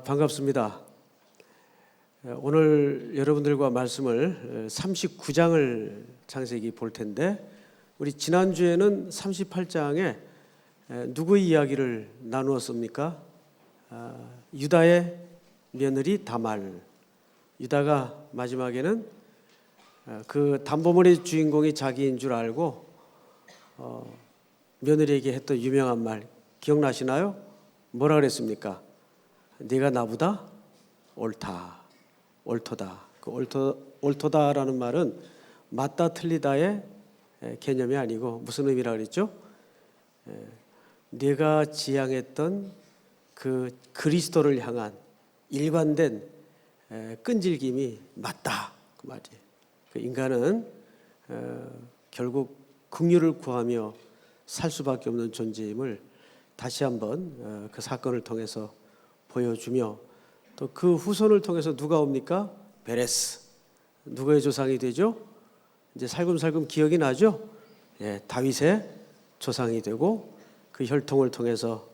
반갑습니다. 오늘 여러분들과 말씀을 39장을 창세기 볼 텐데, 우리 지난주에는 38장에 누구의 이야기를 나누었습니까? 유다의 며느리 다말. 유다가 마지막에는 그 담보물의 주인공이 자기인 줄 알고 며느리에게 했던 유명한 말 기억나시나요? 뭐라 그랬습니까? 네가 나보다 옳도다. 그 옳도다라는 말은 맞다 틀리다의 개념이 아니고 무슨 의미라 그랬죠? 네가 지향했던 그 그리스도를 향한 일관된 끈질김이 맞다, 그 말이에요. 그 인간은 결국 긍휼을 구하며 살 수밖에 없는 존재임을 다시 한번 그 사건을 통해서 보여주며, 또 그 후손을 통해서 누가 옵니까? 베레스. 누구의 조상이 되죠? 이제 살금살금 기억이 나죠? 다윗의 조상이 되고, 그 혈통을 통해서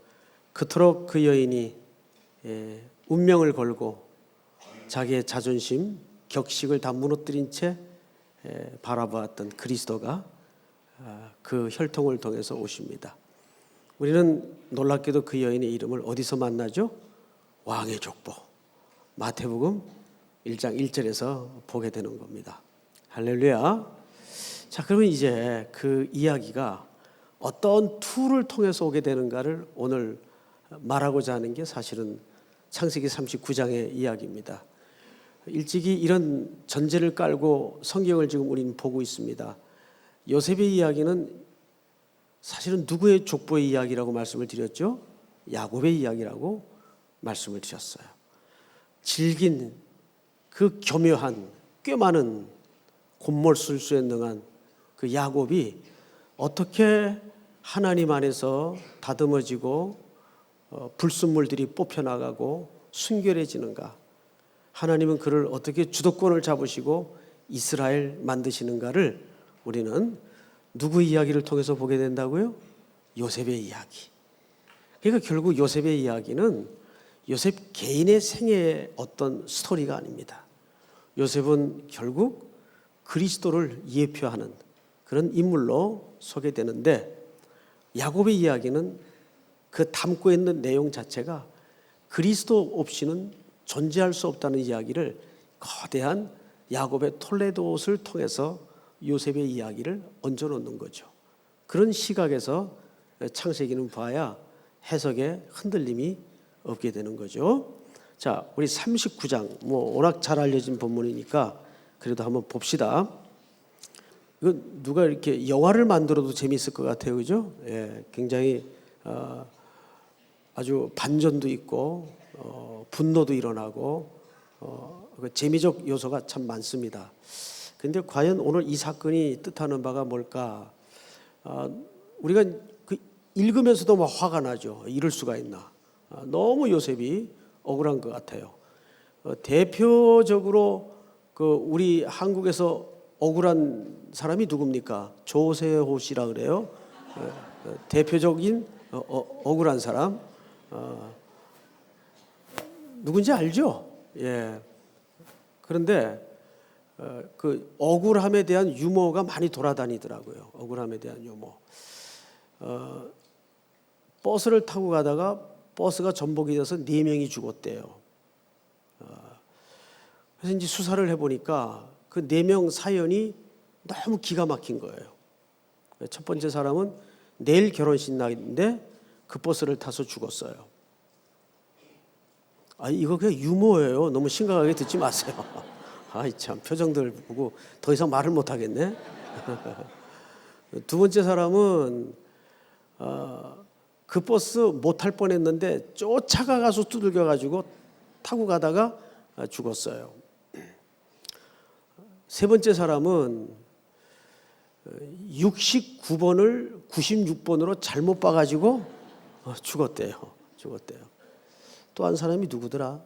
그토록 그 여인이 운명을 걸고 자기의 자존심, 격식을 다 무너뜨린 채 바라보았던 그리스도가 그 혈통을 통해서 오십니다. 우리는 놀랍게도 그 여인의 이름을 어디서 만나죠? 왕의 족보, 마태복음 1장 1절에서 보게 되는 겁니다. 할렐루야. 자, 그러면 이제 그 이야기가 어떤 툴을 통해서 오게 되는가를 오늘 말하고자 하는 게 사실은 창세기 39장의 이야기입니다. 일찍이 이런 전제를 깔고 성경을 지금 우리는 보고 있습니다. 요셉의 이야기는 사실은 누구의 족보의 이야기라고 말씀을 드렸죠? 야곱의 이야기라고 말씀을 드렸어요. 질긴 그 교묘한 꽤 많은 곤몰술수에 능한 그 야곱이 어떻게 하나님 안에서 다듬어지고 불순물들이 뽑혀나가고 순결해지는가, 하나님은 그를 어떻게 주도권을 잡으시고 이스라엘 만드시는가를 우리는 누구 이야기를 통해서 보게 된다고요? 요셉의 이야기. 그러니까 결국 요셉의 이야기는 요셉 개인의 생애의 어떤 스토리가 아닙니다. 요셉은 결국 그리스도를 예표하는 그런 인물로 소개되는데, 야곱의 이야기는 그 담고 있는 내용 자체가 그리스도 없이는 존재할 수 없다는 이야기를 거대한 야곱의 톨레도옷을 통해서 요셉의 이야기를 얹어놓는 거죠. 그런 시각에서 창세기는 봐야 해석에 흔들림이 없게 되는 거죠. 자, 우리 39장, 워낙 잘 알려진 본문이니까 그래도 한번 봅시다. 이거 누가 이렇게 영화를 만들어도 재미있을 것 같아요, 그죠? 굉장히 아주 반전도 있고 분노도 일어나고 재미적 요소가 참 많습니다. 그런데 과연 오늘 이 사건이 뜻하는 바가 뭘까? 우리가 읽으면서도 막 화가 나죠. 이럴 수가 있나? 너무 요셉이 억울한 것 같아요. 대표적으로 우리 한국에서 억울한 사람이 누굽니까? 조세호 씨라 그래요. 대표적인 억울한 사람. 누군지 알죠? 그런데 그 억울함에 대한 유머가 많이 돌아다니더라고요. 억울함에 대한 유머. 버스를 타고 가다가 버스가 전복이 돼서 4명이 죽었대요. 그래서 이제 수사를 해보니까 그 4명 사연이 너무 기가 막힌 거예요. 첫 번째 사람은 내일 결혼식 날인데 그 버스를 타서 죽었어요. 이거 그냥 유머예요. 너무 심각하게 듣지 마세요. 참, 표정들 보고 더 이상 말을 못 하겠네. 두 번째 사람은 그 버스 못 탈 뻔했는데 쫓아가서 두들겨가지고 타고 가다가 죽었어요. 세 번째 사람은 69번을 96번으로 잘못 봐가지고 죽었대요. 또 한 사람이 누구더라?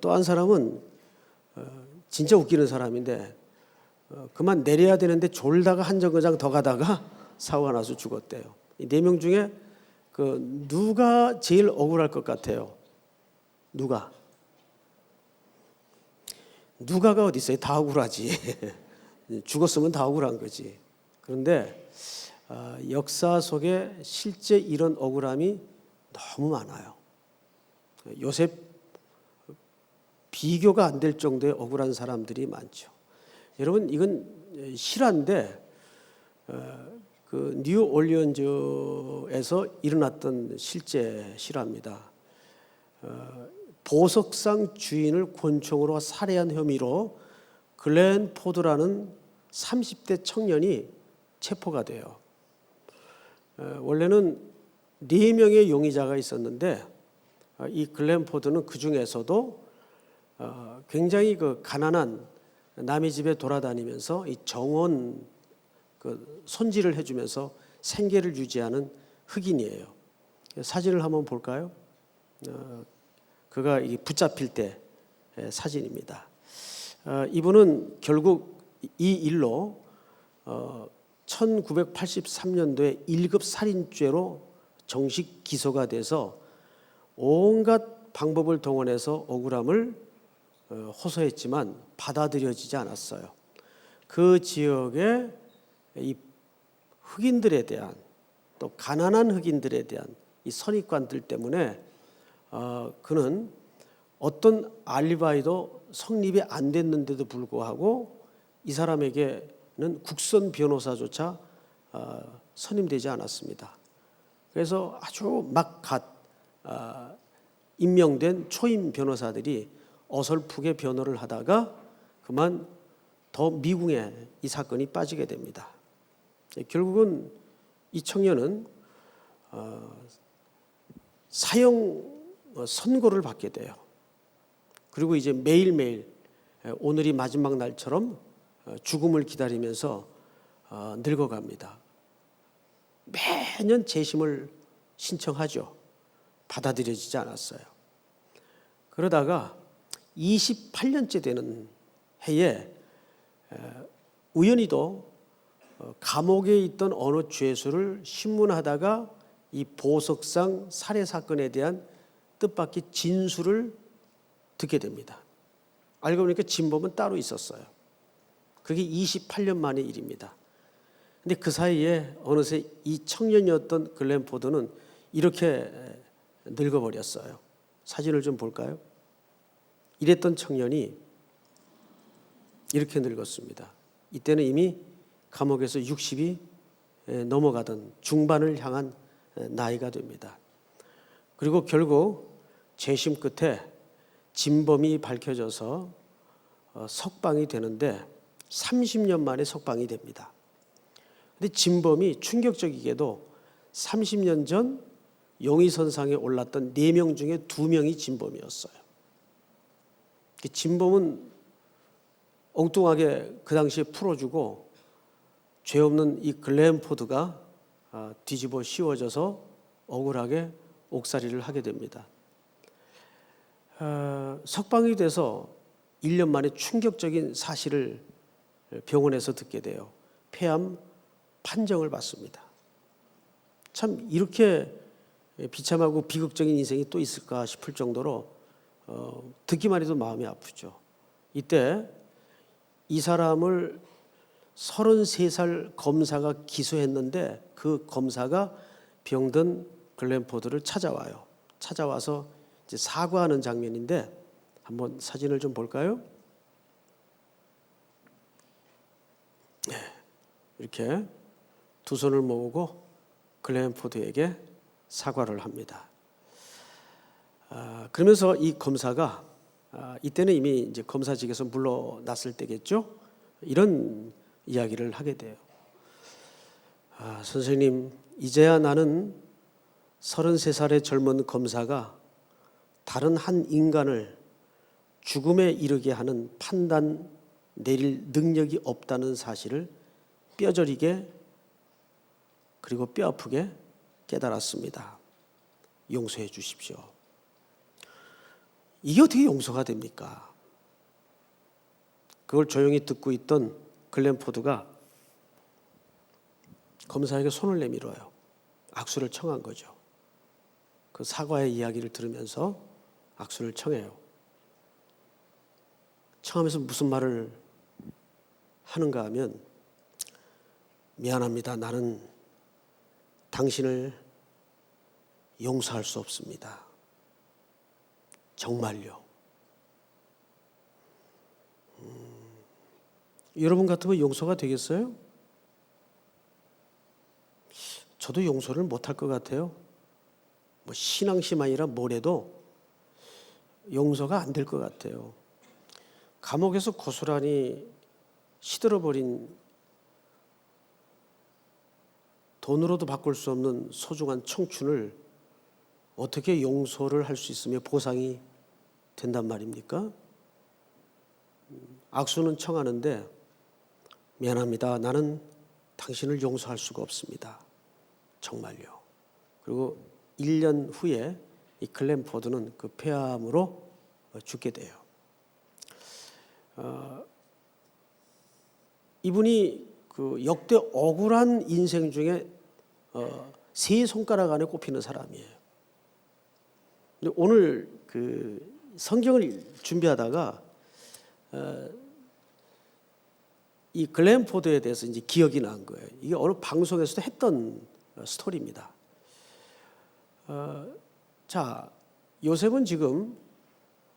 또 한 사람은 진짜 웃기는 사람인데 그만 내려야 되는데 졸다가 한 정거장 더 가다가 사고가 나서 죽었대요. 이 4명 중에 누가 제일 억울할 것 같아요? 누가가 어디 있어요? 다 억울하지. 죽었으면 다 억울한 거지. 그런데 역사 속에 실제 이런 억울함이 너무 많아요. 요새 비교가 안 될 정도의 억울한 사람들이 많죠. 여러분, 이건 실화인데 그 뉴올리언즈에서 일어났던 실제 실화입니다. 보석상 주인을 권총으로 살해한 혐의로 글렌 포드라는 30대 청년이 체포가 돼요. 원래는 4명의 용의자가 있었는데 이 글렌 포드는 그 중에서도 굉장히 가난한 남의 집에 돌아다니면서 이 정원 손질을 해주면서 생계를 유지하는 흑인이에요. 사진을 한번 볼까요? 그가 붙잡힐 때 사진입니다. 이분은 결국 이 일로 1983년도에 1급 살인죄로 정식 기소가 돼서 온갖 방법을 동원해서 억울함을 호소했지만 받아들여지지 않았어요. 그 지역의 이 흑인들에 대한, 또 가난한 흑인들에 대한 이 선입관들 때문에 그는 어떤 알리바이도 성립이 안 됐는데도 불구하고 이 사람에게는 국선 변호사조차 선임되지 않았습니다. 그래서 아주 막 임명된 초임 변호사들이 어설프게 변호를 하다가 그만 더 미궁에 이 사건이 빠지게 됩니다. 결국은 이 청년은 사형 선고를 받게 돼요. 그리고 이제 매일매일 오늘이 마지막 날처럼 죽음을 기다리면서 늙어갑니다. 매년 재심을 신청하죠. 받아들여지지 않았어요. 그러다가 28년째 되는 해에 우연히도 감옥에 있던 어느 죄수를 신문하다가 이 보석상 살해 사건에 대한 뜻밖의 진술을 듣게 됩니다. 알고 보니까 진범은 따로 있었어요. 그게 28년 만의 일입니다. 근데 그 사이에 어느새 이 청년이었던 글렌 포드는 이렇게 늙어버렸어요. 사진을 좀 볼까요? 이랬던 청년이 이렇게 늙었습니다. 이때는 이미 감옥에서 60이 넘어가던 중반을 향한 나이가 됩니다. 그리고 결국 재심 끝에 진범이 밝혀져서 석방이 되는데 30년 만에 석방이 됩니다. 근데 진범이 충격적이게도 30년 전 용의선상에 올랐던 4명 중에 2명이 진범이었어요. 진범은 엉뚱하게 그 당시에 풀어주고 죄 없는 이 글렌 포드가 뒤집어 씌워져서 억울하게 옥살이를 하게 됩니다. 석방이 돼서 1년 만에 충격적인 사실을 병원에서 듣게 돼요. 폐암 판정을 받습니다. 참 이렇게 비참하고 비극적인 인생이 또 있을까 싶을 정도로 듣기만 해도 마음이 아프죠. 이때 이 사람을 33살 검사가 기소했는데 그 검사가 병든 글렌 포드를 찾아와요. 찾아와서 이제 사과하는 장면인데 한번 사진을 좀 볼까요? 이렇게 두 손을 모으고 글렌 포드에게 사과를 합니다. 그러면서 이 검사가 이때는 이미 이제 검사직에서 물러났을 때겠죠. 이런 이야기를 하게 돼요. 선생님, 이제야 나는 33살의 젊은 검사가 다른 한 인간을 죽음에 이르게 하는 판단 내릴 능력이 없다는 사실을 뼈저리게 그리고 뼈아프게 깨달았습니다. 용서해 주십시오. 이게 어떻게 용서가 됩니까? 그걸 조용히 듣고 있던 글렌 포드가 검사에게 손을 내밀어요. 악수를 청한 거죠. 그 사과의 이야기를 들으면서 악수를 청해요. 청하면서 무슨 말을 하는가 하면, 미안합니다. 나는 당신을 용서할 수 없습니다. 정말요. 여러분 같으면 용서가 되겠어요? 저도 용서를 못할 것 같아요. 뭐 신앙심아니라 뭐래도 용서가 안 될 것 같아요. 감옥에서 고스란히 시들어버린 돈으로도 바꿀 수 없는 소중한 청춘을 어떻게 용서를 할 수 있으며 보상이 된단 말입니까? 악수는 청하는데, 미안합니다. 나는 당신을 용서할 수가 없습니다. 정말요. 그리고 1년 후에 이 글램포드는 그 폐암으로 죽게 돼요. 이분이 그 역대 억울한 인생 중에 세 손가락 안에 꼽히는 사람이에요. 근데 오늘 그 성경을 준비하다가 이 글램포드에 대해서 이제 기억이 난 거예요. 이게 어느 방송에서도 했던 스토리입니다. 자, 요셉은 지금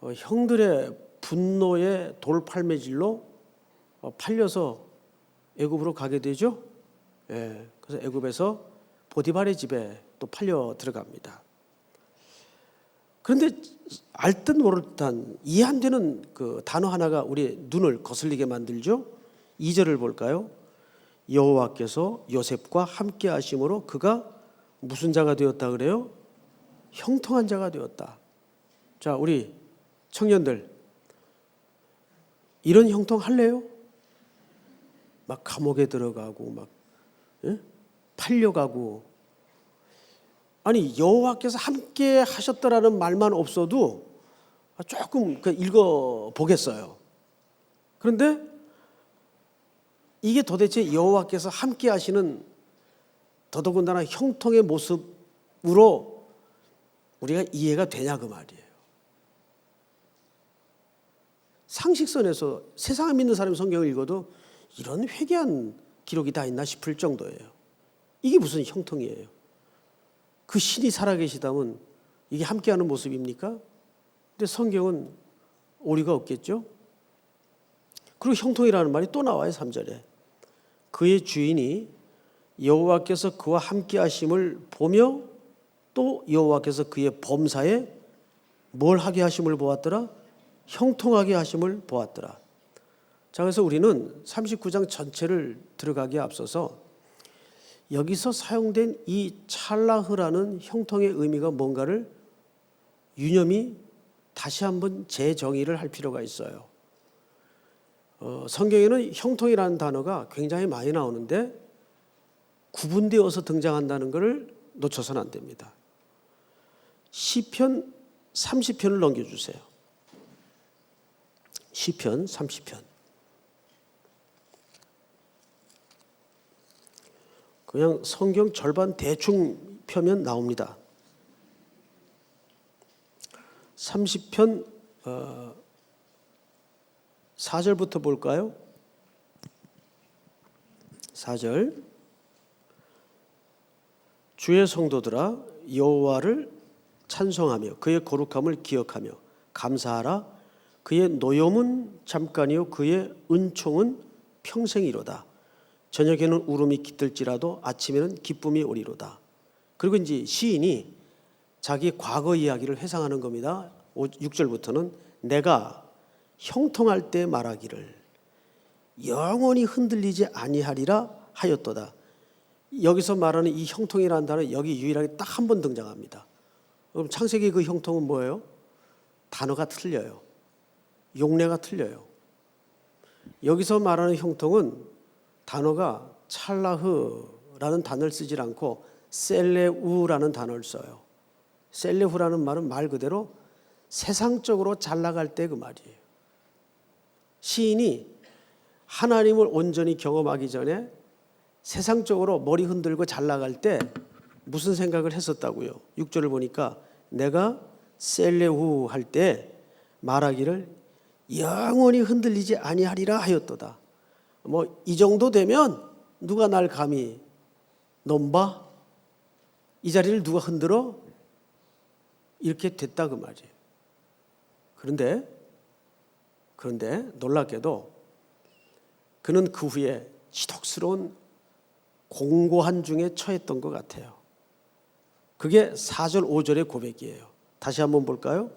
형들의 분노의 돌팔매질로 팔려서 애굽으로 가게 되죠. 예, 그래서 애굽에서 보디발의 집에 또 팔려 들어갑니다. 그런데 알듯 모를 듯한 이해 안 되는 그 단어 하나가 우리 눈을 거슬리게 만들죠. 2절을 볼까요? 여호와께서 요셉과 함께 하심으로 그가 무슨 자가 되었다 그래요? 형통한 자가 되었다. 자, 우리 청년들 이런 형통 할래요? 막 감옥에 들어가고 막 팔려가고, 아니 여호와께서 함께 하셨다라는 말만 없어도 조금 읽어 보겠어요. 그런데 이게 도대체 여호와께서 함께 하시는 더더군다나 형통의 모습으로 우리가 이해가 되냐 그 말이에요. 상식선에서 세상을 믿는 사람이 성경을 읽어도 이런 회개한 기록이 다 있나 싶을 정도예요. 이게 무슨 형통이에요? 그 신이 살아계시다면 이게 함께하는 모습입니까? 근데 성경은 오류가 없겠죠? 그리고 형통이라는 말이 또 나와요. 3절에 그의 주인이 여호와께서 그와 함께 하심을 보며 또 여호와께서 그의 범사에 뭘 하게 하심을 보았더라? 형통하게 하심을 보았더라. 자, 그래서 우리는 39장 전체를 들어가기에 앞서서 여기서 사용된 이 찰라흐라는 형통의 의미가 뭔가를 유념히 다시 한번 재정의를 할 필요가 있어요. 성경에는 형통이라는 단어가 굉장히 많이 나오는데 구분되어서 등장한다는 것을 놓쳐서는 안 됩니다. 시편 30편을 넘겨주세요. 시편 30편. 그냥 성경 절반 대충 펴면 나옵니다. 30편 4절부터 볼까요? 4절. 주의 성도들아 여호와를 찬송하며 그의 거룩함을 기억하며 감사하라. 그의 노염은 잠깐이요 그의 은총은 평생이로다. 저녁에는 울음이 깃들지라도 아침에는 기쁨이 오리로다. 그리고 이제 시인이 자기 과거 이야기를 회상하는 겁니다. 6절부터는 내가 형통할 때 말하기를 영원히 흔들리지 아니하리라 하였도다. 여기서 말하는 이 형통이라는 단어 여기 유일하게 딱 한 번 등장합니다. 그럼 창세기 그 형통은 뭐예요? 단어가 틀려요. 용례가 틀려요. 여기서 말하는 형통은 단어가 찰라흐라는 단어를 쓰지 않고 셀레우라는 단어를 써요. 셀레후라는 말은 말 그대로 세상적으로 잘 나갈 때 그 말이에요. 시인이 하나님을 온전히 경험하기 전에 세상적으로 머리 흔들고 잘 나갈 때 무슨 생각을 했었다고요? 6절을 보니까 내가 셀레후 할 때 말하기를 영원히 흔들리지 아니하리라 하였도다. 뭐 이 정도 되면 누가 날 감히 넘봐? 이 자리를 누가 흔들어? 이렇게 됐다 그 말이에요. 그런데 놀랍게도 그는 그 후에 지독스러운 공고한 중에 처했던 것 같아요. 그게 4절 5절의 고백이에요. 다시 한번 볼까요?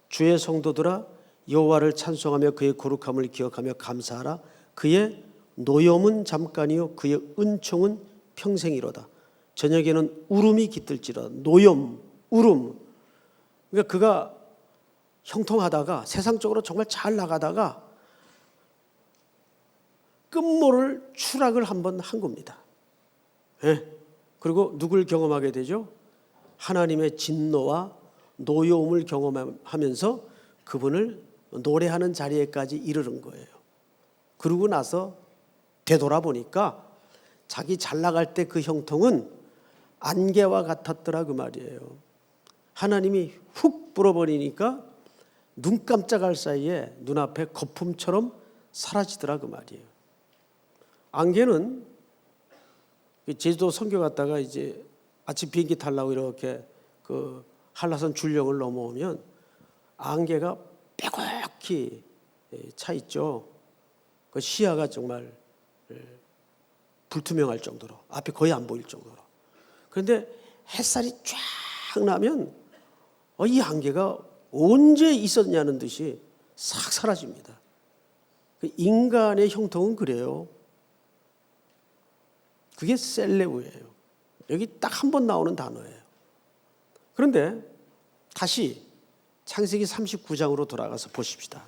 주의 성도들아 여호와를 찬송하며 그의 거룩함을 기억하며 감사하라. 그의 노염은 잠깐이요 그의 은총은 평생이로다. 저녁에는 울음이 깃들지라. 노염, 울음. 그러니까 그가 형통하다가 세상적으로 정말 잘 나가다가 끝모를 추락을 한번 한 겁니다. 예. 그리고 누굴 경험하게 되죠? 하나님의 진노와 노여움을 경험하면서 그분을 노래하는 자리에까지 이르는 거예요. 그러고 나서 되돌아보니까 자기 잘 나갈 때 그 형통은 안개와 같았더라 그 말이에요. 하나님이 훅 불어버리니까 눈 깜짝할 사이에 눈앞에 거품처럼 사라지더라 그 말이에요. 안개는 제주도 선교 갔다가 이제 아침 비행기 타려고 이렇게 그 한라산 줄령을 넘어오면 안개가 빼곡히 차 있죠. 그 시야가 정말 불투명할 정도로 앞에 거의 안 보일 정도로. 그런데 햇살이 쫙 나면 이 안개가 언제 있었냐는 듯이 싹 사라집니다. 인간의 형통은 그래요. 그게 셀레우예요. 여기 딱 한 번 나오는 단어예요. 그런데 다시 창세기 39장으로 돌아가서 보십시다.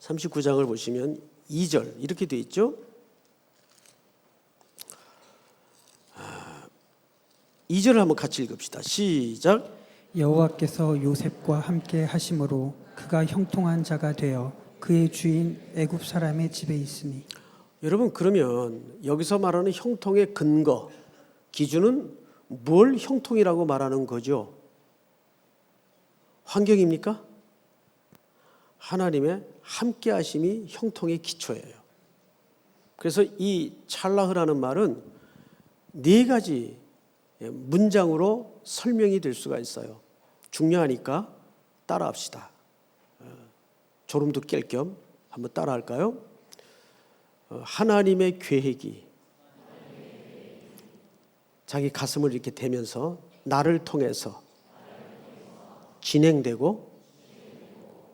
39장을 보시면 2절 이렇게 돼 있죠. 2절을 한번 같이 읽읍시다. 시작. 여호와께서 요셉과 함께 하심으로 그가 형통한 자가 되어 그의 주인 애굽 사람의 집에 있으니. 여러분 그러면 여기서 말하는 형통의 근거, 기준은 뭘 형통이라고 말하는 거죠? 환경입니까? 하나님의 함께 하심이 형통의 기초예요. 그래서 이 찰라흐라는 말은 네 가지 문장으로 설명이 될 수가 있어요. 중요하니까 따라합시다. 졸음도 깰 겸 한번 따라할까요? 하나님의 계획이 자기 가슴을 이렇게 대면서 나를 통해서 진행되고,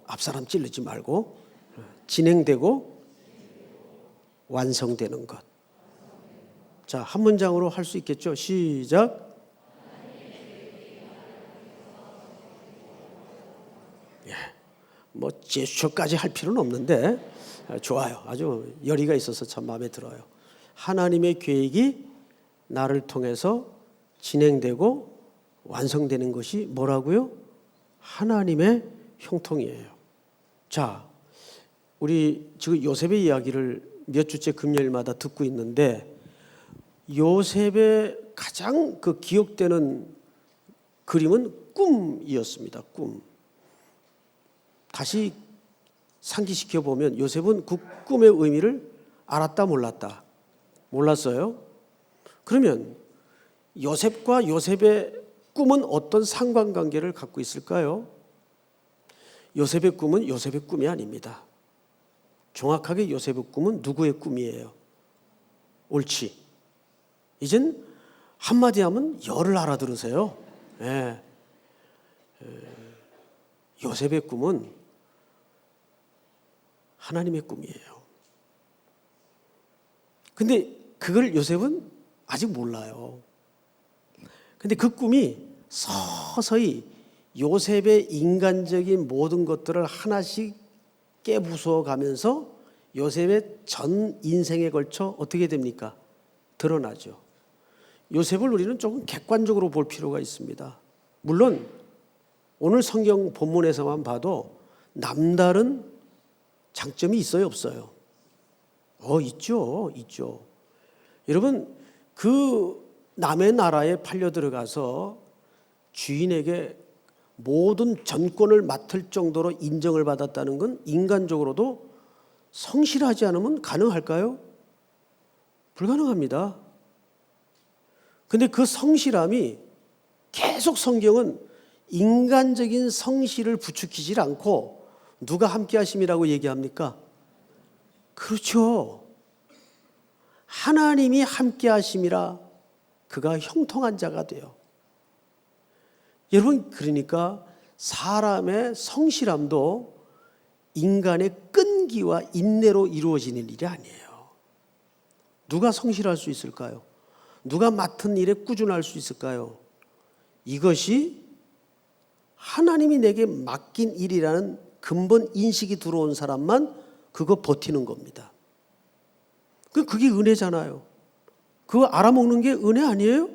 앞사람 찌르지 말고 진행되고 완성되는 것. 자, 한 문장으로 할 수 있겠죠? 시작. 뭐 제스처까지 할 필요는 없는데 좋아요. 아주 열의가 있어서 참 마음에 들어요. 하나님의 계획이 나를 통해서 진행되고 완성되는 것이 뭐라고요? 하나님의 형통이에요. 자, 우리 지금 요셉의 이야기를 몇 주째 금요일마다 듣고 있는데 요셉의 가장 그 기억되는 그림은 꿈이었습니다. 꿈. 다시 상기시켜 보면 요셉은 그 꿈의 의미를 알았다 몰랐다? 몰랐어요. 그러면 요셉과 요셉의 꿈은 어떤 상관관계를 갖고 있을까요? 요셉의 꿈은 요셉의 꿈이 아닙니다. 정확하게 요셉의 꿈은 누구의 꿈이에요? 옳지. 이젠 한마디 하면 열을 알아들으세요. 예. 요셉의 꿈은 하나님의 꿈이에요. 근데 그걸 요셉은 아직 몰라요. 근데 그 꿈이 서서히 요셉의 인간적인 모든 것들을 하나씩 깨부숴 가면서 요셉의 전 인생에 걸쳐 어떻게 됩니까? 드러나죠. 요셉을 우리는 조금 객관적으로 볼 필요가 있습니다. 물론 오늘 성경 본문에서만 봐도 남다른 장점이 있어요, 없어요? 있죠. 여러분, 그 남의 나라에 팔려 들어가서 주인에게 모든 전권을 맡을 정도로 인정을 받았다는 건 인간적으로도 성실하지 않으면 가능할까요? 불가능합니다. 근데 그 성실함이 계속 성경은 인간적인 성실을 부추기질 않고 누가 함께 하심이라고 얘기합니까? 그렇죠. 하나님이 함께 하심이라 그가 형통한 자가 돼요. 여러분, 그러니까 사람의 성실함도 인간의 끈기와 인내로 이루어지는 일이 아니에요. 누가 성실할 수 있을까요? 누가 맡은 일에 꾸준할 수 있을까요? 이것이 하나님이 내게 맡긴 일이라는 근본 인식이 들어온 사람만 그거 버티는 겁니다. 그게 은혜잖아요. 그거 알아먹는 게 은혜 아니에요?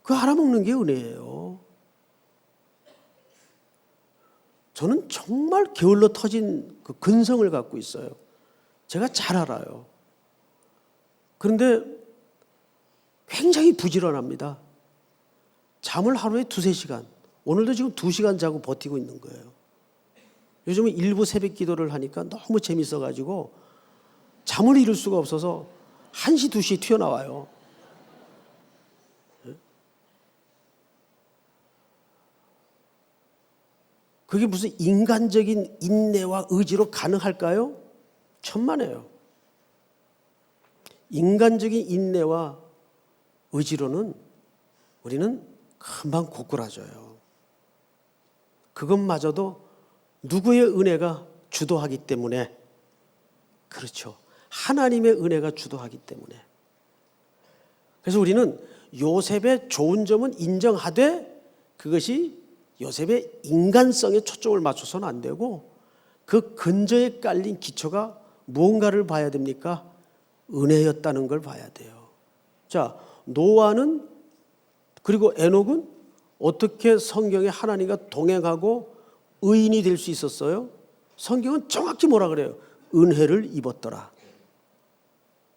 그거 알아먹는 게 은혜예요. 저는 정말 게을러 터진 그 근성을 갖고 있어요. 제가 잘 알아요. 그런데 굉장히 부지런합니다. 잠을 하루에 2-3시간. 오늘도 지금 2시간 자고 버티고 있는 거예요. 요즘은 일부 새벽 기도를 하니까 너무 재밌어가지고 잠을 이룰 수가 없어서 1시, 2시에 튀어나와요. 그게 무슨 인간적인 인내와 의지로 가능할까요? 천만에요. 인간적인 인내와 의지로는 우리는 금방 고꾸라져요. 그것마저도 누구의 은혜가 주도하기 때문에, 그렇죠. 하나님의 은혜가 주도하기 때문에. 그래서 우리는 요셉의 좋은 점은 인정하되 그것이 요셉의 인간성에 초점을 맞춰서는 안 되고 그 근저에 깔린 기초가 무언가를 봐야 됩니까? 은혜였다는 걸 봐야 돼요. 자, 노아는 그리고 에녹은 어떻게 성경에 하나님과 동행하고 의인이 될 수 있었어요? 성경은 정확히 뭐라 그래요? 은혜를 입었더라.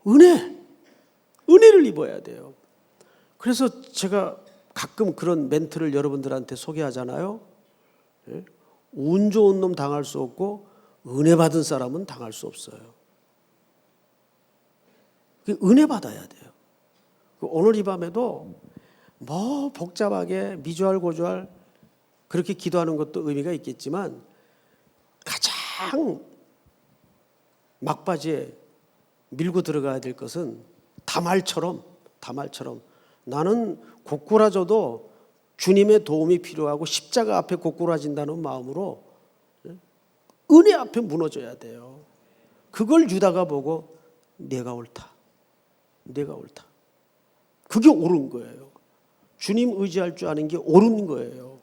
은혜를 입어야 돼요. 그래서 제가 가끔 그런 멘트를 여러분들한테 소개하잖아요. 운 좋은 놈 당할 수 없고 은혜 받은 사람은 당할 수 없어요. 은혜 받아야 돼요. 오늘 이 밤에도 뭐 복잡하게 미주알 고주알 그렇게 기도하는 것도 의미가 있겠지만 가장 막바지에 밀고 들어가야 될 것은 다말처럼 나는 고꾸라져도 주님의 도움이 필요하고 십자가 앞에 고꾸라진다는 마음으로 은혜 앞에 무너져야 돼요. 그걸 유다가 보고 내가 옳다. 그게 옳은 거예요. 주님 의지할 줄 아는 게 옳은 거예요.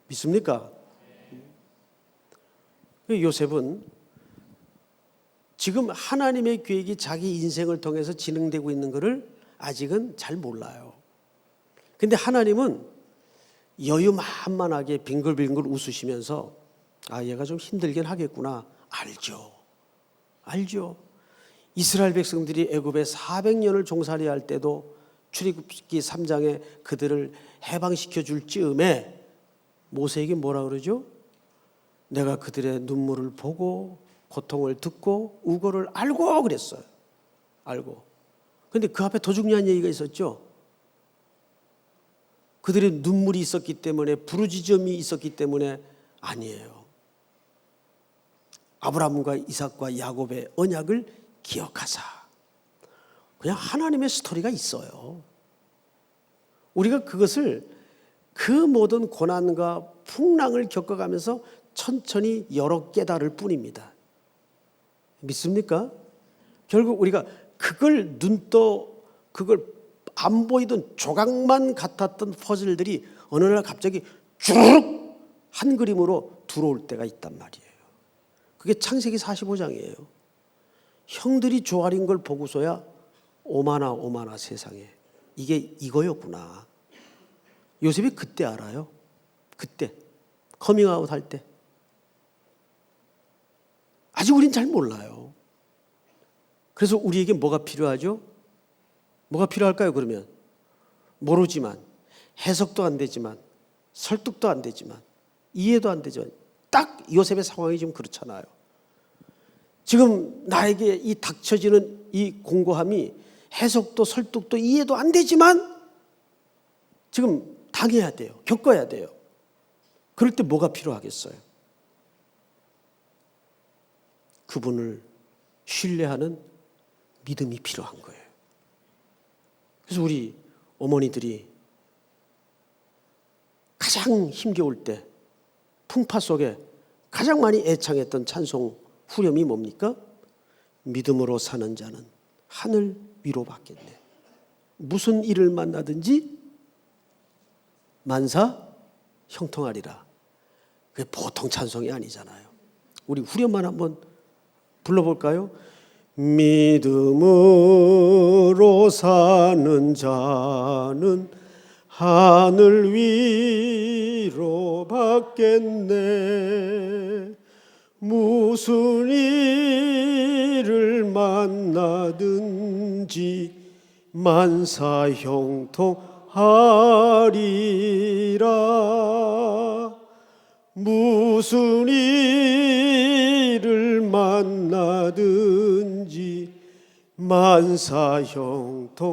믿습니까? 요셉은 지금 하나님의 계획이 자기 인생을 통해서 진행되고 있는 것을 아직은 잘 몰라요. 근데 하나님은 여유만만하게 빙글빙글 웃으시면서 얘가 좀 힘들긴 하겠구나. 알죠. 이스라엘 백성들이 애굽에 400년을 종살이 할 때도 출애굽기 3장에 그들을 해방시켜 줄 즈음에 모세에게 뭐라 그러죠? 내가 그들의 눈물을 보고 고통을 듣고 우고를 알고 그랬어요. 알고. 그런데 그 앞에 더 중요한 얘기가 있었죠. 그들의 눈물이 있었기 때문에, 부르짖음이 있었기 때문에 아니에요. 아브라함과 이삭과 야곱의 언약을 기억하사. 그냥 하나님의 스토리가 있어요. 우리가 그것을 그 모든 고난과 풍랑을 겪어가면서 천천히 여러 깨달을 뿐입니다. 믿습니까? 결국 우리가 그걸 그걸 안 보이던 조각만 같았던 퍼즐들이 어느 날 갑자기 주르륵 한 그림으로 들어올 때가 있단 말이에요. 그게 창세기 45장이에요. 형들이 조아린 걸 보고서야 오마나 세상에 이게 이거였구나. 요셉이 그때 알아요. 그때 커밍아웃 할 때. 아직 우린 잘 몰라요. 그래서 우리에게 뭐가 필요하죠? 뭐가 필요할까요, 그러면? 모르지만, 해석도 안 되지만, 설득도 안 되지만, 이해도 안 되지만, 딱 요셉의 상황이 지금 그렇잖아요. 지금 나에게 이 닥쳐지는 이 공고함이 해석도 설득도 이해도 안 되지만 지금 당해야 돼요. 겪어야 돼요. 그럴 때 뭐가 필요하겠어요? 그분을 신뢰하는 믿음이 필요한 거예요. 그래서 우리 어머니들이 가장 힘겨울 때 풍파 속에 가장 많이 애창했던 찬송 후렴이 뭡니까? 믿음으로 사는 자는 하늘 위로 받겠네. 무슨 일을 만나든지 만사 형통하리라. 그게 보통 찬송이 아니잖아요. 우리 후렴만 한번 불러볼까요? 믿음으로 사는 자는 하늘 위로 받겠네. 무슨 일을 만나든지 만사 형통하리라. 무슨 일을 만나든지 만사 형통하리라.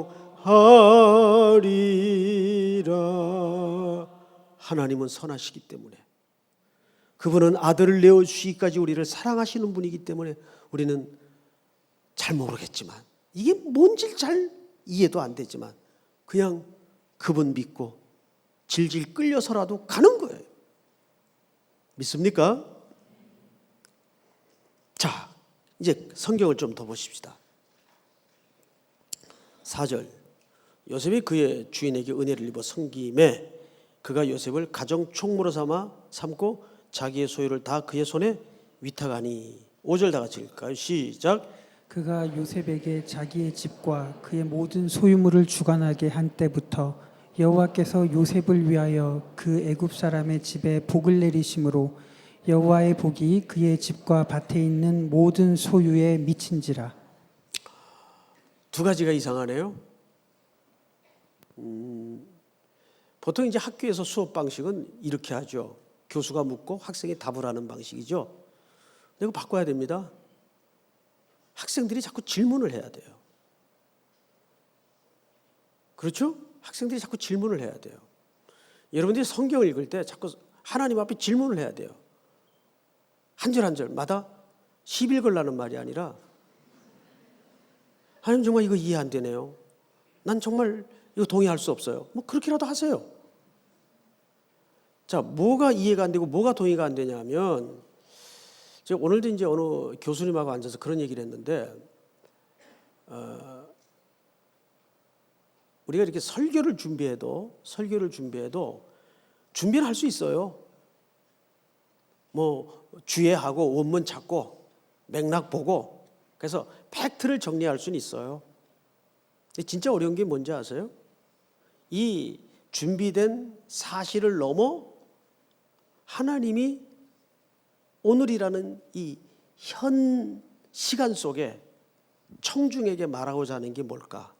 하나님은 선하시기 때문에, 그분은 아들을 내어주시기까지 우리를 사랑하시는 분이기 때문에 우리는 잘 모르겠지만, 이게 뭔지 잘 이해도 안 되지만 그냥 그분 믿고 질질 끌려서라도 가는 거예요. 믿습니까? 자, 이제 성경을 좀 더 보십시다. 4절, 요셉이 그의 주인에게 은혜를 입어 섬김에 그가 요셉을 가정 총무로 삼고 자기의 소유를 다 그의 손에 위탁하니. 5절 다 같이 읽을까요? 시작. 그가 요셉에게 자기의 집과 그의 모든 소유물을 주관하게 한 때부터 여호와께서 요셉을 위하여 그 애굽 사람의 집에 복을 내리심으로 여호와의 복이 그의 집과 밭에 있는 모든 소유에 미친지라. 두 가지가 이상하네요. 보통 이제 학교에서 수업 방식은 이렇게 하죠. 교수가 묻고 학생이 답을 하는 방식이죠. 근데 이거 바꿔야 됩니다. 학생들이 자꾸 질문을 해야 돼요. 그렇죠? 학생들이 자꾸 질문을 해야 돼요. 여러분들이 성경을 읽을 때 자꾸 하나님 앞에 질문을 해야 돼요. 한 절 한 절마다 시비 걸라는 말이 아니라, 하나님 정말 이거 이해 안 되네요. 난 정말 이거 동의할 수 없어요. 뭐 그렇게라도 하세요. 자, 뭐가 이해가 안 되고 뭐가 동의가 안 되냐면, 제가 오늘도 이제 어느 교수님하고 앉아서 그런 얘기를 했는데, 우리가 이렇게 설교를 준비해도 준비를 할 수 있어요. 뭐 주예하고 원문 찾고 맥락 보고, 그래서 팩트를 정리할 수는 있어요. 근데 진짜 어려운 게 뭔지 아세요? 이 준비된 사실을 넘어 하나님이 오늘이라는 이 현 시간 속에 청중에게 말하고자 하는 게 뭘까?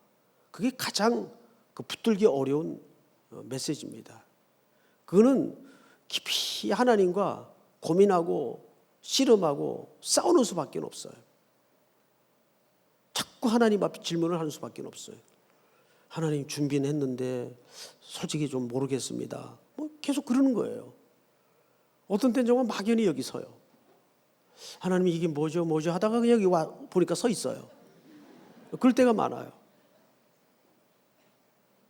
그게 가장 붙들기 어려운 메시지입니다. 그거는 깊이 하나님과 고민하고 씨름하고 싸우는 수밖에 없어요. 자꾸 하나님 앞에 질문을 하는 수밖에 없어요. 하나님, 준비는 했는데 솔직히 좀 모르겠습니다. 뭐 계속 그러는 거예요. 어떤 때는 정말 막연히 여기 서요. 하나님이 이게 뭐죠 하다가 그냥 여기 와 보니까 서 있어요. 그럴 때가 많아요.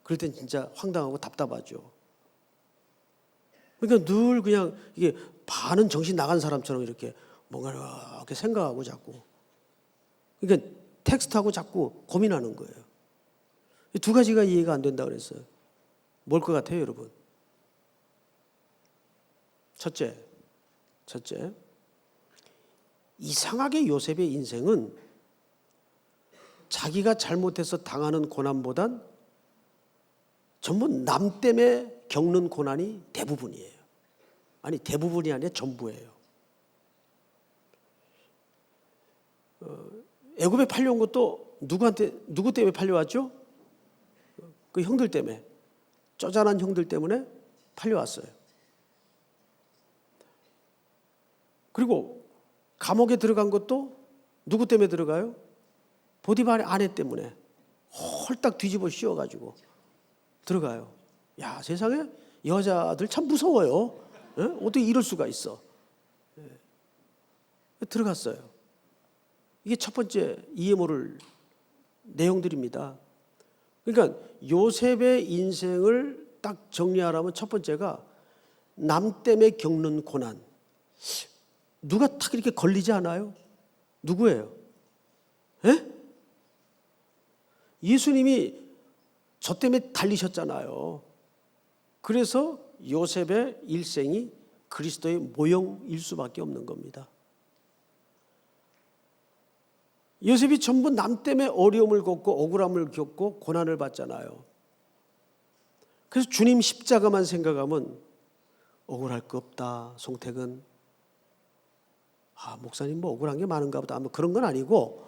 그럴 땐 진짜 황당하고 답답하죠. 그러니까 늘 그냥 이게 반은 정신 나간 사람처럼 이렇게 뭔가를 이렇게 생각하고 자꾸, 그러니까 텍스트하고 자꾸 고민하는 거예요. 이 두 가지가 이해가 안 된다고 그랬어요. 뭘 것 같아요, 여러분? 첫째, 이상하게 요셉의 인생은 자기가 잘못해서 당하는 고난보단 전부 남 때문에 겪는 고난이 대부분이에요. 아니, 대부분이 아니라 전부예요. 애굽에 팔려온 것도 누구 때문에 팔려왔죠? 그 형들 때문에. 쪼잔한 형들 때문에 팔려왔어요. 그리고 감옥에 들어간 것도 누구 때문에 들어가요? 보디발의 아내 때문에 홀딱 뒤집어 씌워가지고 들어가요. 야, 세상에 여자들 참 무서워요. 예? 어떻게 이럴 수가 있어? 예. 들어갔어요. 이게 첫 번째 이해 모를 내용들입니다. 그러니까 요셉의 인생을 딱 정리하라면 첫 번째가 남 때문에 겪는 고난. 누가 탁 이렇게 걸리지 않아요? 누구예요? 예? 예수님이 저 때문에 달리셨잖아요. 그래서 요셉의 일생이 그리스도의 모형일 수밖에 없는 겁니다. 요셉이 전부 남 때문에 어려움을 겪고 억울함을 겪고 고난을 받잖아요. 그래서 주님 십자가만 생각하면 억울할 거 없다. 송택은 목사님 뭐 억울한 게 많은가 보다. 뭐 그런 건 아니고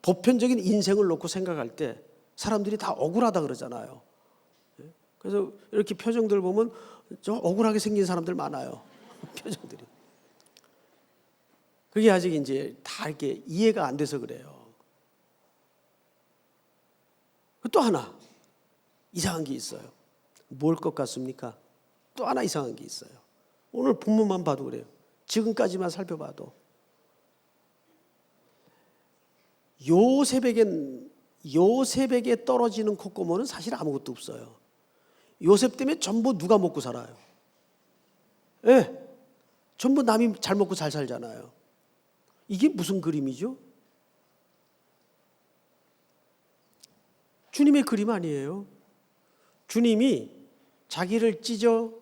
보편적인 인생을 놓고 생각할 때 사람들이 다 억울하다 그러잖아요. 그래서 이렇게 표정들 보면 좀 억울하게 생긴 사람들 많아요. 표정들이. 그게 아직 이제 다 이렇게 이해가 안 돼서 그래요. 또 하나 이상한 게 있어요. 뭘 것 같습니까? 또 하나 이상한 게 있어요. 오늘 본문만 봐도 그래요. 지금까지만 살펴봐도 요셉에게 떨어지는 콧구멍은 사실 아무것도 없어요. 요셉 때문에 전부 누가 먹고 살아요? 예, 전부 남이 잘 먹고 잘 살잖아요. 이게 무슨 그림이죠? 주님의 그림 아니에요. 주님이 자기를 찢어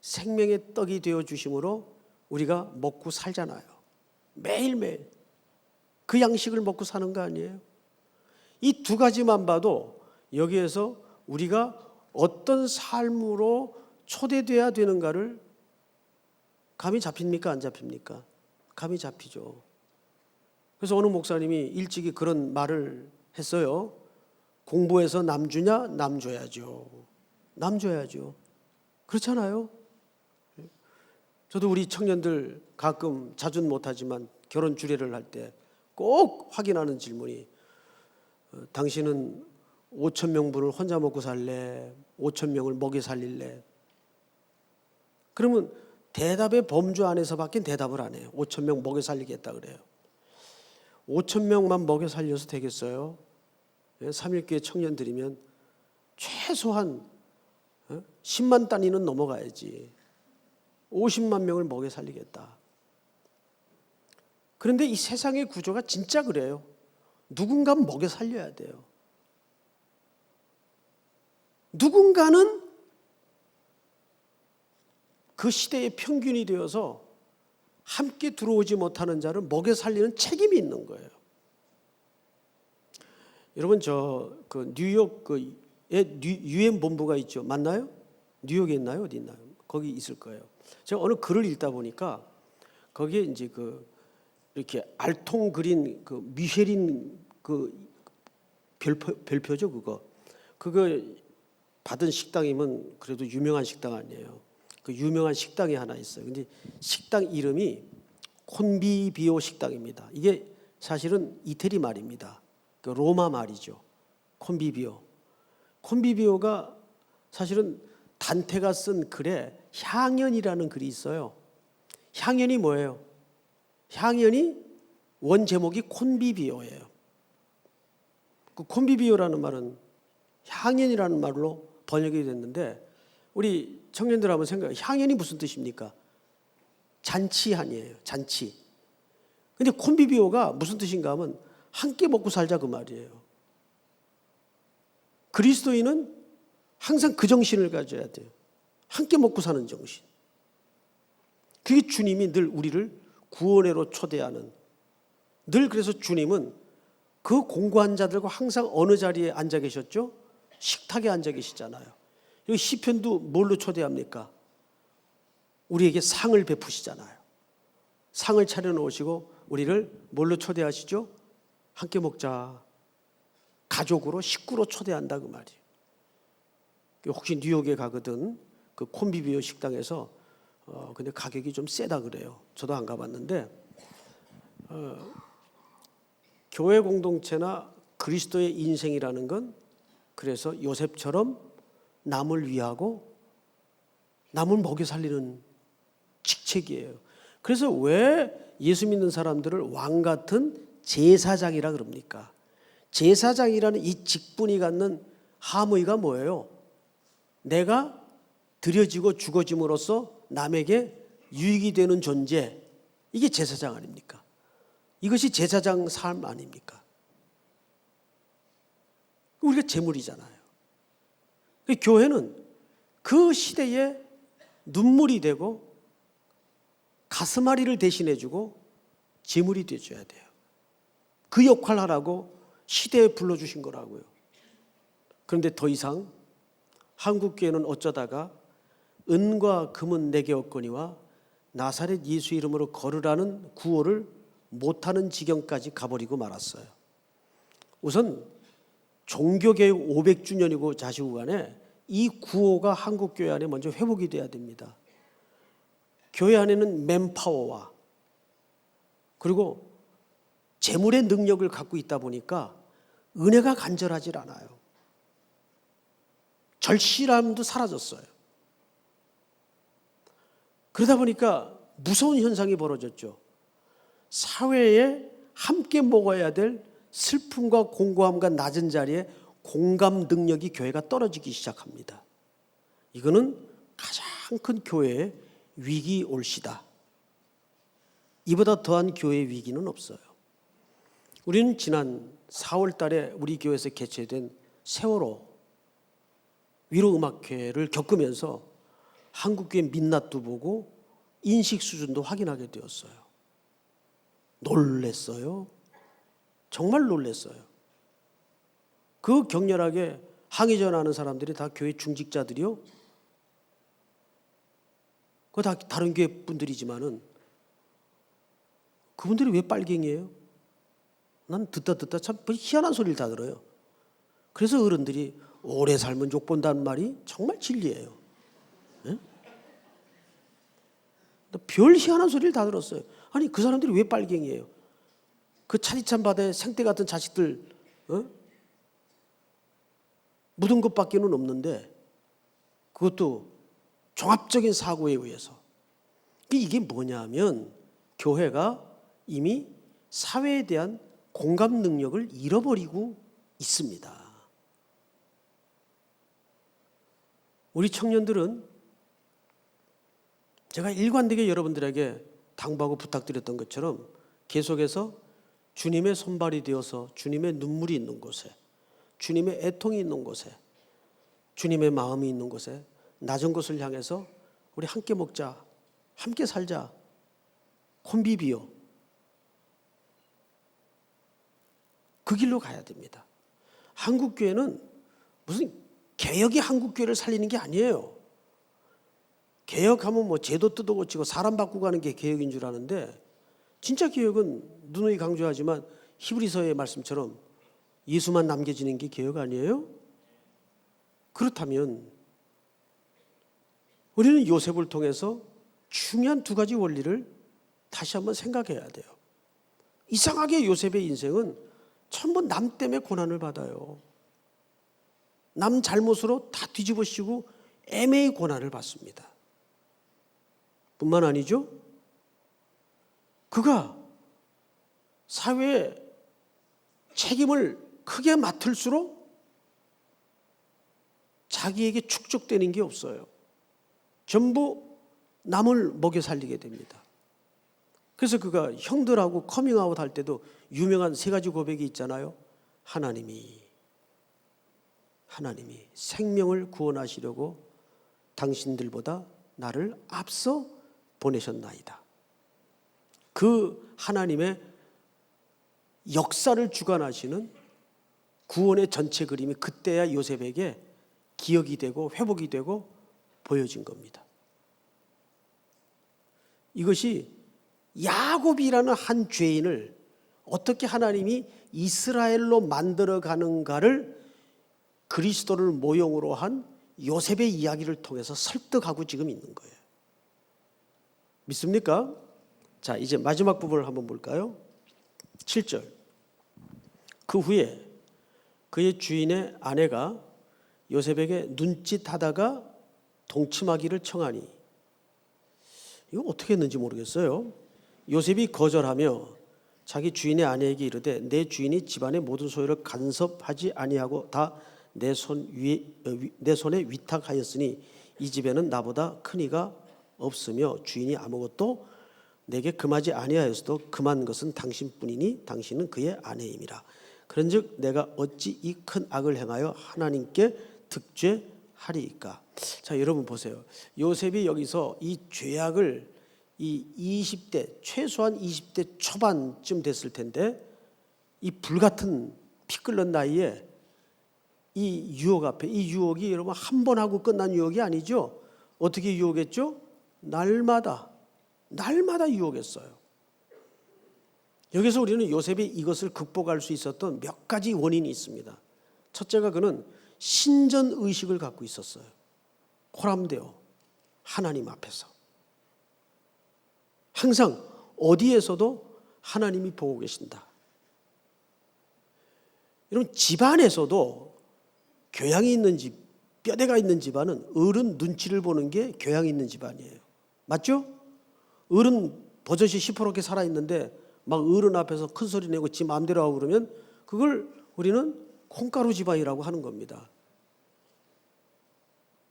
생명의 떡이 되어 주심으로 우리가 먹고 살잖아요. 매일매일 그 양식을 먹고 사는 거 아니에요? 이 두 가지만 봐도 여기에서 우리가 어떤 삶으로 초대돼야 되는가를 감이 잡힙니까? 안 잡힙니까? 감이 잡히죠. 그래서 어느 목사님이 일찍이 그런 말을 했어요. 공부해서 남 주냐? 남 줘야죠. 남 줘야죠. 그렇잖아요. 저도 우리 청년들 가끔 자주는 못하지만 결혼 주례를 할 때 꼭 확인하는 질문이 당신은 5천 명분을 혼자 먹고 살래? 5천 명을 먹여 살릴래? 그러면 대답의 범주 안에서밖에 대답을 안 해요. 5천 명 먹여 살리겠다 그래요. 5천 명만 먹여 살려서 되겠어요? 3.1교회 청년들이면 최소한 10만 단위는 넘어가야지. 50만 명을 먹여 살리겠다. 그런데 이 세상의 구조가 진짜 그래요. 누군가 먹여 살려야 돼요. 누군가는 그 시대의 평균이 되어서 함께 들어오지 못하는 자를 먹여 살리는 책임이 있는 거예요. 여러분 그 뉴욕 유엔 본부가 있죠. 맞나요? 뉴욕에 있나요? 어디 있나요? 거기 있을 거예요. 제가 어느 글을 읽다 보니까 거기에 이제 이렇게 알통 그린 미쉐린 별표죠, 그거 받은 식당이면 그래도 유명한 식당 아니에요. 그 유명한 식당이 하나 있어요. 근데 식당 이름이 콘비비오 식당입니다. 이게 사실은 이태리 말입니다. 그 로마 말이죠. 콘비비오. 콘비비오가 사실은 단테가 쓴 글에 향연이라는 글이 있어요. 향연이 뭐예요? 향연이 원 제목이 콘비비오예요. 그 콘비비오라는 말은 향연이라는 말로 번역이 됐는데 우리 청년들 한번 생각해요. 향연이 무슨 뜻입니까? 잔치한이에요. 잔치. 근데 콘비비오가 무슨 뜻인가 하면 함께 먹고 살자 그 말이에요. 그리스도인은 항상 그 정신을 가져야 돼요. 함께 먹고 사는 정신. 그게 주님이 늘 우리를 구원회로 초대하는, 늘 그래서 주님은 그 공고한 자들과 항상 어느 자리에 앉아 계셨죠? 식탁에 앉아 계시잖아요. 여기 시편도 뭘로 초대합니까? 우리에게 상을 베푸시잖아요. 상을 차려놓으시고 우리를 뭘로 초대하시죠? 함께 먹자. 가족으로 식구로 초대한다 그 말이에요. 혹시 뉴욕에 가거든 그 콤비비오 식당에서 근데 가격이 좀 세다 그래요. 저도 안 가봤는데 교회 공동체나 그리스도의 인생이라는 건 그래서 요셉처럼 남을 위하고 남을 먹여 살리는 직책이에요. 그래서 왜 예수 믿는 사람들을 왕 같은 제사장이라 그럽니까? 제사장이라는 이 직분이 갖는 함의가 뭐예요? 내가 드려지고 죽어짐으로써 남에게 유익이 되는 존재, 이게 제사장 아닙니까? 이것이 제사장 삶 아닙니까? 우리가 제물이잖아요. 교회는 그 시대에 눈물이 되고 가슴앓이를 대신해주고 제물이 되어줘야 돼요. 그 역할을 하라고 시대에 불러주신 거라고요. 그런데 더 이상 한국교회는 어쩌다가 은과 금은 내게 없거니와 나사렛 예수 이름으로 걸으라는 구호를 못하는 지경까지 가버리고 말았어요. 우선 종교개혁 500주년이고 자시구간에 이 구호가 한국교회 안에 먼저 회복이 돼야 됩니다. 교회 안에는 맨파워와 그리고 재물의 능력을 갖고 있다 보니까 은혜가 간절하질 않아요. 절실함도 사라졌어요. 그러다 보니까 무서운 현상이 벌어졌죠. 사회에 함께 먹어야 될 슬픔과 공고함과 낮은 자리에 공감 능력이 교회가 떨어지기 시작합니다. 이거는 가장 큰 교회의 위기 올시다. 이보다 더한 교회의 위기는 없어요. 우리는 지난 4월 달에 우리 교회에서 개최된 세월호 위로음악회를 겪으면서 한국교회 민낯도 보고 인식 수준도 확인하게 되었어요. 놀랬어요. 정말 놀랬어요. 그 격렬하게 항의 전하는 사람들이 다 교회 중직자들이요. 그거 다 다른 교회 분들이지만은 그분들이 왜 빨갱이에요? 난 듣다 참 희한한 소리를 다 들어요. 그래서 어른들이 오래 살면 욕 본다는 말이 정말 진리예요. 네? 별 희한한 소리를 다 들었어요. 아니 그 사람들이 왜 빨갱이에요? 그 차디찬 바다에 생떼 같은 자식들 묻은 것밖에는 없는데 그것도 종합적인 사고에 의해서. 이게 뭐냐면 교회가 이미 사회에 대한 공감 능력을 잃어버리고 있습니다. 우리 청년들은 제가 일관되게 여러분들에게 당부하고 부탁드렸던 것처럼 계속해서 주님의 손발이 되어서 주님의 눈물이 있는 곳에, 주님의 애통이 있는 곳에, 주님의 마음이 있는 곳에 낮은 곳을 향해서 우리 함께 먹자, 함께 살자, 콤비비오, 그 길로 가야 됩니다. 한국교회는 무슨 개혁이 한국교회를 살리는 게 아니에요. 개혁하면 뭐 제도 뜯어고치고 사람 바꾸고 하는 게 개혁인 줄 아는데 진짜 개혁은 누누이 강조하지만 히브리서의 말씀처럼 예수만 남겨지는 게 개혁 아니에요? 그렇다면 우리는 요셉을 통해서 중요한 두 가지 원리를 다시 한번 생각해야 돼요. 이상하게 요셉의 인생은 전부 남 때문에 고난을 받아요. 남 잘못으로 다 뒤집어씌고 애매히 고난을 받습니다. 뿐만 아니죠. 그가 사회에 책임을 크게 맡을수록 자기에게 축적되는 게 없어요. 전부 남을 먹여 살리게 됩니다. 그래서 그가 형들하고 커밍아웃 할 때도 유명한 세 가지 고백이 있잖아요. 하나님이 생명을 구원하시려고 당신들보다 나를 앞서 보내셨나이다. 그 하나님의 역사를 주관하시는 구원의 전체 그림이 그때야 요셉에게 기억이 되고 회복이 되고 보여진 겁니다. 이것이 야곱이라는 한 죄인을 어떻게 하나님이 이스라엘로 만들어 가는가를 그리스도를 모형으로 한 요셉의 이야기를 통해서 설득하고 지금 있는 거예요. 믿습니까? 자, 이제 마지막 부분을 한번 볼까요? 7절. 그 후에 그의 주인의 아내가 요셉에게 눈짓하다가 동침하기를 청하니, 이거 어떻게 했는지 모르겠어요. 요셉이 거절하며 자기 주인의 아내에게 이르되 내 주인이 집안의 모든 소유를 간섭하지 아니하고 다 내 손에 위탁하였으니 이 집에는 나보다 큰 이가 없으며 주인이 아무것도 내게 금하지 아니하였어도 금한 것은 당신뿐이니 당신은 그의 아내임이라. 그런즉 내가 어찌 이 큰 악을 행하여 하나님께 득죄하리이까. 자, 여러분 보세요. 요셉이 여기서 이 죄악을 이 20대 최소한 20대 초반쯤 됐을 텐데 이 불같은 피 끓는 나이에 이 유혹 앞에, 이 유혹이 여러분 한 번 하고 끝난 유혹이 아니죠. 어떻게 유혹했죠? 날마다 유혹했어요. 여기서 우리는 요셉이 이것을 극복할 수 있었던 몇 가지 원인이 있습니다. 첫째가 그는 신전 의식을 갖고 있었어요. 호람되어 하나님 앞에서 항상 어디에서도 하나님이 보고 계신다. 여러분, 집안에서도 교양이 있는 집, 뼈대가 있는 집안은 어른 눈치를 보는 게 교양이 있는 집안이에요. 맞죠? 어른 버젓이 시퍼렇게 살아있는데 막 어른 앞에서 큰 소리 내고 지 마음대로 하고 그러면 그걸 우리는 콩가루 집안이라고 하는 겁니다.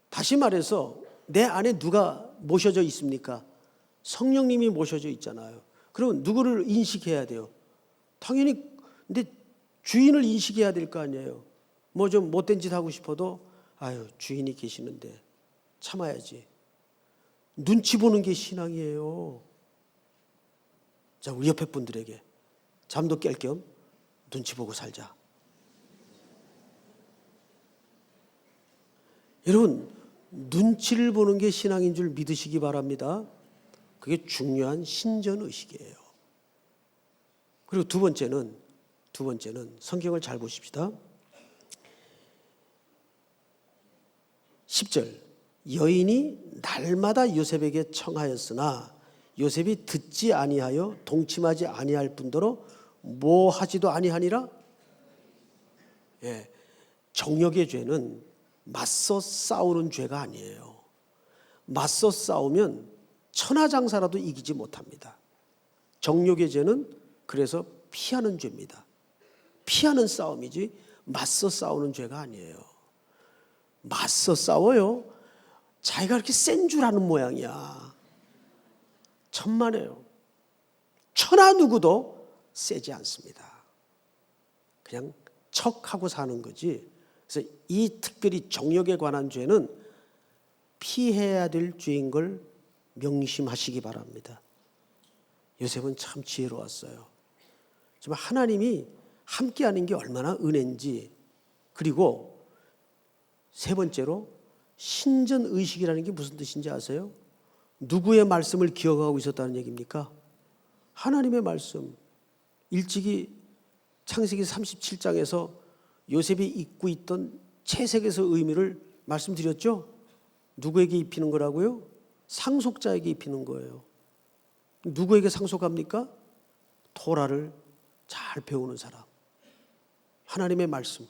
다시 말해서 내 안에 누가 모셔져 있습니까? 성령님이 모셔져 있잖아요. 그러면 누구를 인식해야 돼요? 당연히 근데 주인을 인식해야 될 거 아니에요. 뭐 좀 못된 짓 하고 싶어도 아유, 주인이 계시는데 참아야지. 눈치 보는 게 신앙이에요. 자, 우리 옆에 분들에게 잠도 깰 겸 눈치 보고 살자. 여러분, 눈치를 보는 게 신앙인 줄 믿으시기 바랍니다. 그게 중요한 신전의식이에요. 그리고 두 번째는 성경을 잘 보십시다. 10절. 여인이 날마다 요셉에게 청하였으나 요셉이 듣지 아니하여 동침하지 아니할 뿐더러 뭐 하지도 아니하니라. 예, 정욕의 죄는 맞서 싸우는 죄가 아니에요. 맞서 싸우면 천하장사라도 이기지 못합니다. 정욕의 죄는 그래서 피하는 죄입니다. 피하는 싸움이지 맞서 싸우는 죄가 아니에요. 맞서 싸워요. 자기가 그렇게 센 줄 아는 모양이야. 천만에요. 천하 누구도 세지 않습니다. 그냥 척하고 사는 거지. 그래서 이 특별히 정욕에 관한 죄는 피해야 될 죄인 걸 명심하시기 바랍니다. 요셉은 참 지혜로웠어요. 정말 하나님이 함께하는 게 얼마나 은혜인지. 그리고 세 번째로 신전의식이라는 게 무슨 뜻인지 아세요? 누구의 말씀을 기억하고 있었다는 얘기입니까? 하나님의 말씀. 일찍이 창세기 37장에서 요셉이 입고 있던 채색에서 의미를 말씀드렸죠? 누구에게 입히는 거라고요? 상속자에게 입히는 거예요. 누구에게 상속합니까? 토라를 잘 배우는 사람. 하나님의 말씀.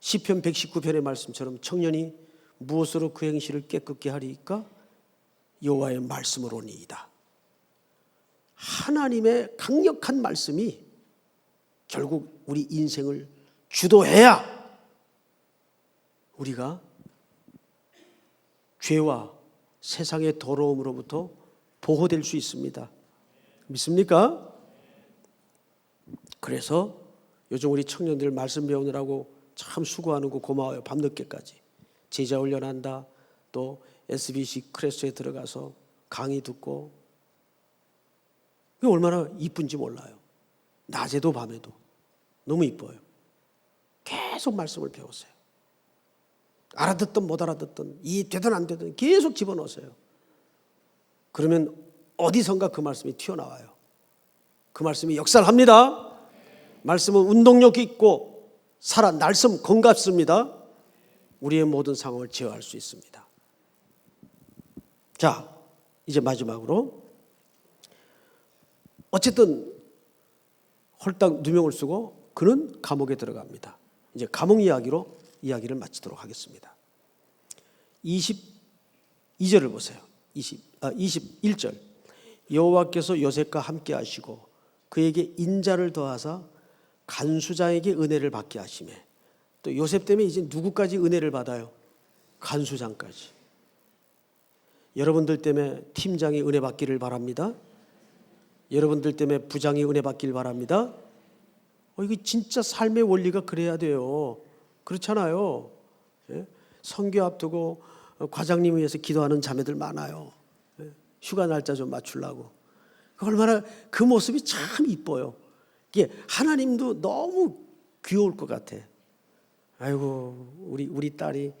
시편 119편의 말씀처럼 청년이 무엇으로 그 행실을 깨끗게 하리이까? 여호와의 말씀으로니이다. 하나님의 강력한 말씀이 결국 우리 인생을 주도해야 우리가 죄와 세상의 더러움으로부터 보호될 수 있습니다. 믿습니까? 그래서 요즘 우리 청년들 말씀 배우느라고 참 수고하는 거 고마워요. 밤늦게까지 제자 훈련한다. 또 SBC 클래스에 들어가서 강의 듣고. 그게 얼마나 이쁜지 몰라요. 낮에도 밤에도 너무 이뻐요. 계속 말씀을 배우세요. 알아듣든 못 알아듣든 이해되든 안 되든 계속 집어넣으세요. 그러면 어디선가 그 말씀이 튀어나와요. 그 말씀이 역사를 합니다. 말씀은 운동력 있고 살아 날쌘 건갑습니다. 우리의 모든 상황을 제어할 수 있습니다. 자, 이제 마지막으로 어쨌든 홀딱 누명을 쓰고 그는 감옥에 들어갑니다. 이제 감옥 이야기로 이야기를 마치도록 하겠습니다. 22절을 보세요. 21절. 여호와께서 요셉과 함께 하시고 그에게 인자를 더하사 간수장에게 은혜를 받게 하시매. 또 요셉 때문에 이제 누구까지 은혜를 받아요? 간수장까지. 여러분들 때문에 팀장이 은혜 받기를 바랍니다. 여러분들 때문에 부장이 은혜 받기를 바랍니다. 이게 진짜 삶의 원리가 그래야 돼요. 그렇잖아요. 예? 선교 앞두고 과장님 위해서 기도하는 자매들 많아요. 예? 휴가 날짜 좀 맞추려고. 얼마나 그 모습이 참 이뻐요. 이게 하나님도 너무 귀여울 것 같아. 아이고 우리 딸이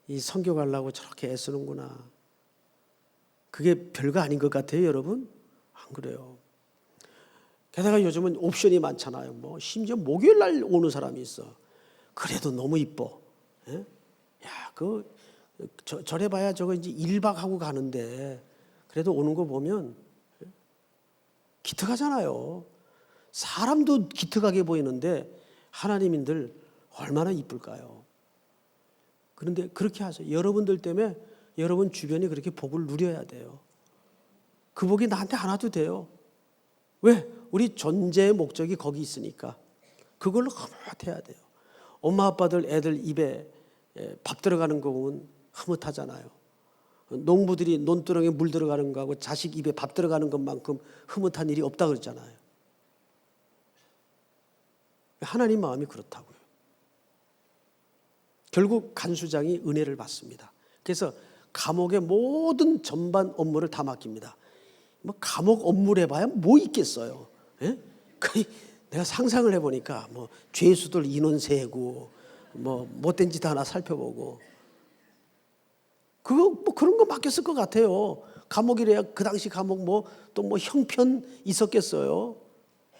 이 선교 가려고 저렇게 애쓰는구나. 그게 별거 아닌 것 같아요, 여러분. 안 그래요? 게다가 요즘은 옵션이 많잖아요. 뭐 심지어 목요일 날 오는 사람이 있어. 그래도 너무 이뻐. 예? 야, 저래 봐야 저거 이제 1박 하고 가는데 그래도 오는 거 보면 기특하잖아요. 사람도 기특하게 보이는데 하나님인들 얼마나 이쁠까요? 그런데 그렇게 하세요. 여러분들 때문에 여러분 주변이 그렇게 복을 누려야 돼요. 그 복이 나한테 안 와도 돼요. 왜? 우리 존재의 목적이 거기 있으니까 그걸로 흐뭇해야 돼요. 엄마 아빠들 애들 입에 밥 들어가는 거 보면 흐뭇하잖아요. 농부들이 논두렁에 물 들어가는 거하고 자식 입에 밥 들어가는 것만큼 흐뭇한 일이 없다 그랬잖아요. 하나님 마음이 그렇다고요. 결국 간수장이 은혜를 받습니다. 그래서 감옥의 모든 전반 업무를 다 맡깁니다. 뭐 감옥 업무를 해봐야 뭐 있겠어요. 예? 내가 상상을 해보니까 뭐 죄수들 인원 세고 뭐 못된 짓 하나 살펴보고 그거 뭐 그런 거 맡겼을 것 같아요. 감옥이래야 그 당시 감옥 뭐 또 뭐 형편 있었겠어요.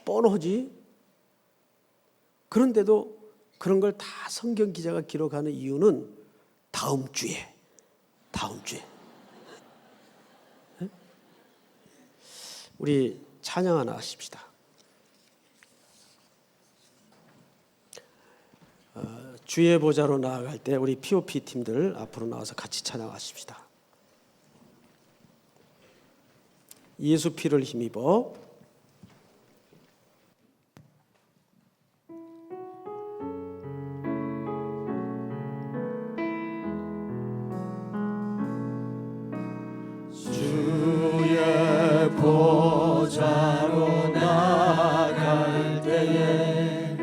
뻔하지. 그런데도 그런 걸 다 성경 기자가 기록하는 이유는 다음 주에 우리 찬양 하나 하십시다. 주의 보좌로 나아갈 때 우리 POP 팀들 앞으로 나와서 같이 찬양하십시다. 예수 피를 힘입어 주의 보좌로 나아갈 때에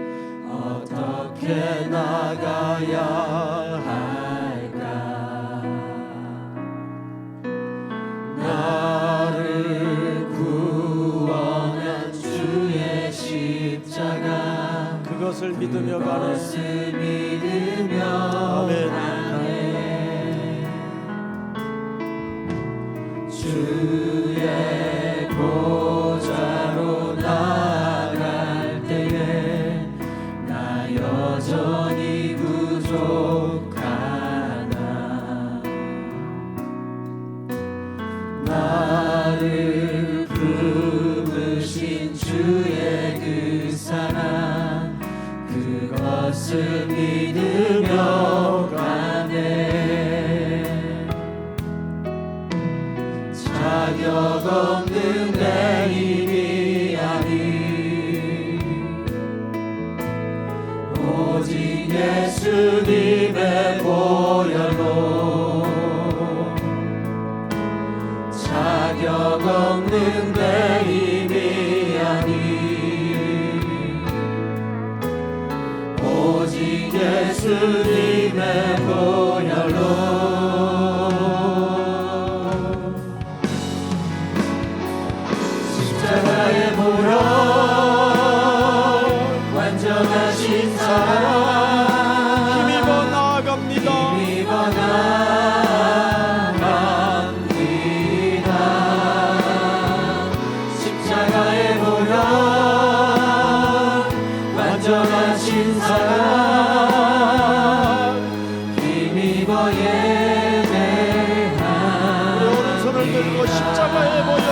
어떻게 나가야 할까? 나를 구원한 주의 십자가 그것을 믿으며 가는 그것을 믿으며 아멘. 주의 보좌로 나아갈 때에 나 여전히 부족하나 나를 부르신 주의 그 사랑 그것을 믿으며 가네 자격 없는 내 힘이 아니 오직 예수님의 보혈로 자격 없는 내 힘이 아니 오직 예수님의 보혈로 십자가의 보혈 완전하신 사랑 힘입어 나아갑니다. 힘입어 나아갑니다. 십자가의 보혈 완전하신 사랑 힘입어 힘입어 예배하리. 우리 오른손을 들고 십자가에 모여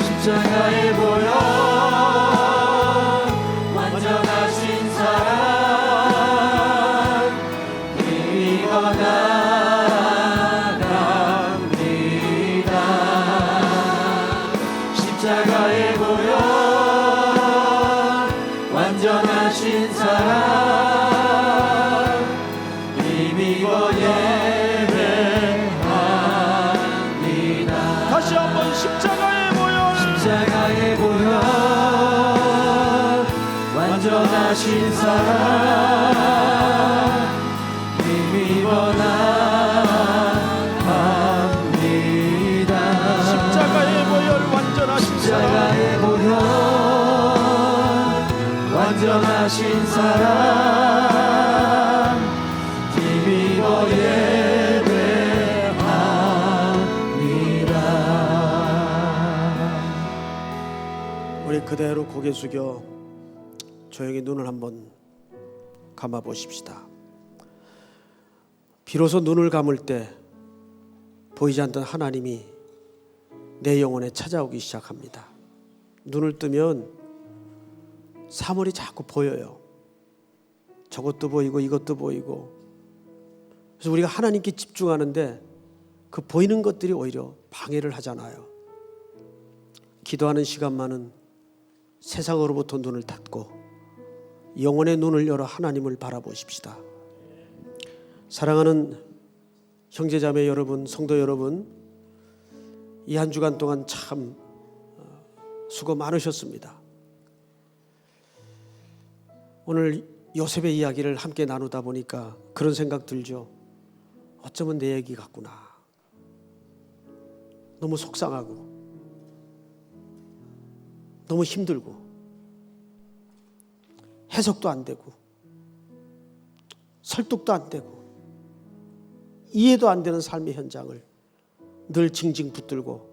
십자가에 모여 완전하신 사랑 힘입어 나갑니다. 십자가에 모여 완전하신 사랑 힘입어 예배합니다. 다시 한번 십자가에 모여 십자가에 모여 완전하신 사랑 힘입어 나갑니다. 십자가에 모여 완전하신 사랑 십자가에 모여 완전하신 사랑 힘입어 예배합니다. 우리 그대로 고개 숙여 조용히 눈을 한번 감아 보십시다. 비로소 눈을 감을 때 보이지 않던 하나님이 내 영혼에 찾아오기 시작합니다. 눈을 뜨면 사물이 자꾸 보여요. 저것도 보이고 이것도 보이고. 그래서 우리가 하나님께 집중하는데 그 보이는 것들이 오히려 방해를 하잖아요. 기도하는 시간만은 세상으로부터 눈을 닫고 영혼의 눈을 열어 하나님을 바라보십시다. 사랑하는 형제자매 여러분, 성도 여러분, 이 한 주간 동안 참 수고 많으셨습니다. 오늘 요셉의 이야기를 함께 나누다 보니까 그런 생각 들죠. 어쩌면 내 얘기 같구나. 너무 속상하고 너무 힘들고 해석도 안 되고 설득도 안 되고 이해도 안 되는 삶의 현장을 늘 징징 붙들고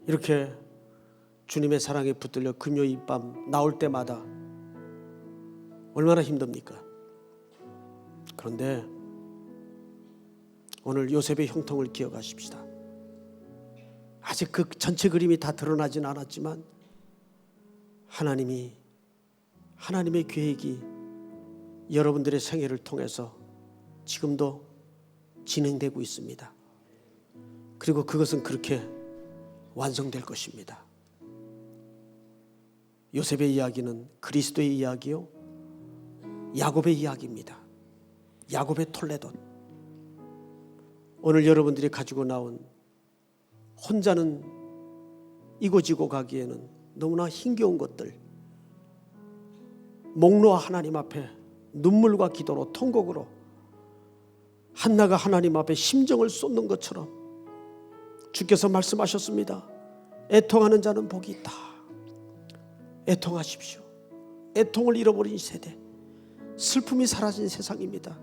이렇게 주님의 사랑에 붙들려 금요일 밤 나올 때마다 얼마나 힘듭니까? 그런데 오늘 요셉의 형통을 기억하십시다. 아직 그 전체 그림이 다 드러나진 않았지만 하나님의 계획이 여러분들의 생애를 통해서 지금도 진행되고 있습니다. 그리고 그것은 그렇게 완성될 것입니다. 요셉의 이야기는 그리스도의 이야기요, 야곱의 이야기입니다. 야곱의 톨레돈. 오늘 여러분들이 가지고 나온 혼자는 이고지고 가기에는 너무나 힘겨운 것들, 목놓아 하나님 앞에 눈물과 기도로 통곡으로 한나가 하나님 앞에 심정을 쏟는 것처럼 주께서 말씀하셨습니다. 애통하는 자는 복이 있다. 애통하십시오. 애통을 잃어버린 세대, 슬픔이 사라진 세상입니다.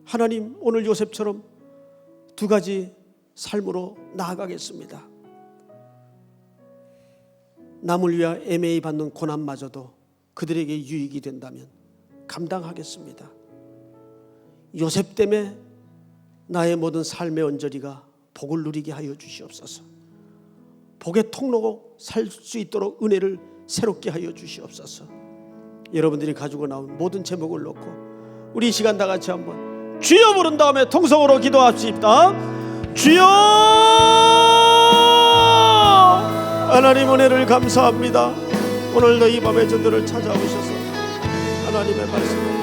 하나님, 오늘 요셉처럼 두 가지 삶으로 나아가겠습니다. 남을 위하 애매히 받는 고난마저도 그들에게 유익이 된다면 감당하겠습니다. 요셉 때문에 나의 모든 삶의 언저리가 복을 누리게 하여 주시옵소서. 복의 통로로 살 수 있도록 은혜를 새롭게 하여 주시옵소서. 여러분들이 가지고 나온 모든 제목을 놓고 우리 이 시간 다 같이 한번 주여 부른 다음에 통성으로 기도합시다. 주여! 하나님 은혜를 감사합니다. 오늘도 이 밤에 저들을 찾아오셔서 하나님의 말씀을